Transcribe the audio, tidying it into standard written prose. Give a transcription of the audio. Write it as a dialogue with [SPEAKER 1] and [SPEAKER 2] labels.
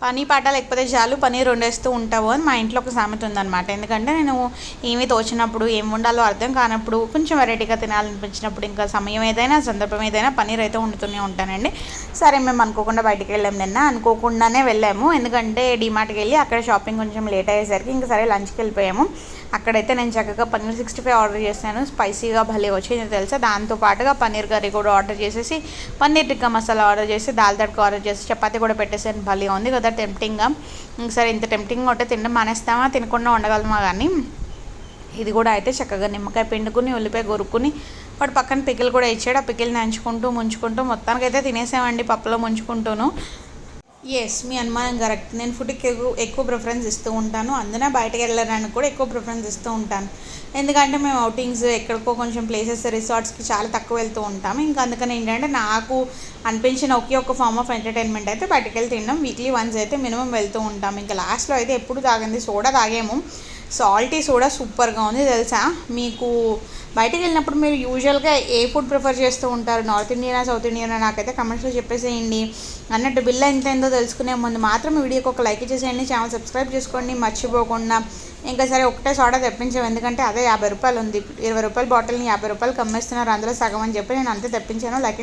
[SPEAKER 1] పని పాట లేకపోతే చాలు పన్నీర్ వండేస్తూ ఉంటావు అని మా ఇంట్లో ఒక సామెత ఉందన్నమాట. ఎందుకంటే నేను ఏమీ తోచినప్పుడు ఏం వండాలో అర్థం కానప్పుడు కొంచెం వెరైటీగా తినాలనిపించినప్పుడు ఇంకా సమయం ఏదైనా సందర్భం ఏదైనా పన్నీర్ అయితే వండుతూనే ఉంటానండి. సరే మేము అనుకోకుండా బయటికి వెళ్ళాము నిన్న, అనుకోకుండానే వెళ్ళాము. ఎందుకంటే డీమార్ట్కి వెళ్ళి అక్కడ షాపింగ్ కొంచెం లేట్ అయ్యేసరికి ఇంకా సరే లంచ్కి వెళ్ళిపోయాము. అక్కడైతే నేను చక్కగా పన్నీర్ 65 ఆర్డర్ చేశాను. స్పైసీగా భలే వచ్చింది తెలుసా. దాంతో పాటుగా పన్నీర్ కర్రీ కూడా ఆర్డర్ చేసేసి పన్నీర్ టిక్కా మసాలా ఆర్డర్ చేసి దాల్ తడక ఆర్డర్ చేసి చపాతీ కూడా పెట్టేసాను. భలే ఉంది కదా టెంప్టింగ్గా. సరే ఇంత టెంప్టింగ్ ఉంటే తినడం మానేస్తామా, తినకుండా ఉండగలమా. కానీ ఇది కూడా అయితే చక్కగా నిమ్మకాయ పిండుకుని ఉల్లిపాయ కొరుక్కుని వాడు పక్కన పికిల్ కూడా ఇచ్చాడు. ఆ పికిల్ నంచుకుంటూ ముంచుకుంటూ మొత్తానికైతే తినేసామండి, పప్పులో ముంచుకుంటూను. ఎస్, మీ అనుమానం కరెక్ట్. నేను ఫుడ్కి ఎక్కువ ప్రిఫరెన్స్ ఇస్తూ ఉంటాను. అందునే బయటకు వెళ్ళడానికి కూడా ఎక్కువ ప్రిఫరెన్స్ ఇస్తూ ఉంటాను. ఎందుకంటే మేము అవుటింగ్స్ ఎక్కడికో కొంచెం ప్లేసెస్ రిసార్ట్స్కి చాలా తక్కువ వెళ్తూ ఉంటాము. ఇంకా అందుకని ఏంటంటే నాకు అనిపించిన ఒకే ఒక ఫార్మ్ ఆఫ్ ఎంటర్టైన్మెంట్ అయితే బయటకు వెళ్ళి తినడం. వీక్లీ వన్స్ అయితే మినిమం వెళ్తూ ఉంటాము. ఇంకా లాస్ట్లో అయితే ఎప్పుడు తాగింది సోడా తాగాము. సాల్టీ సోడా సూపర్గా ఉంది తెలుసా. మీకు బయటకు వెళ్ళినప్పుడు మీరు యూజువల్గా ఏ ఫుడ్ ప్రిఫర్ చేస్తూ ఉంటారు, నార్త్ ఇండియనా సౌత్ ఇండియనా? నాకైతే కమెంట్స్లో చెప్పేసేయండి. అన్నట్టు బిల్ ఎంత అయిందో తెలుసుకునే ముందు మాత్రం వీడియోకి ఒక లైక్ చేసేయండి, ఛానల్ సబ్స్క్రైబ్ చేసుకోండి మర్చిపోకుండా. ఇంకా సరే ఒకటే సోడా తెప్పించాము, ఎందుకంటే అదే 50 రూపాయలు ఉంది. 20 రూపాయల బాటిల్ని 50 రూపాయలకి అమ్మేస్తున్నారు, అందులో సగం అని చెప్పి నేను అంతే తెప్పించాను. లైక్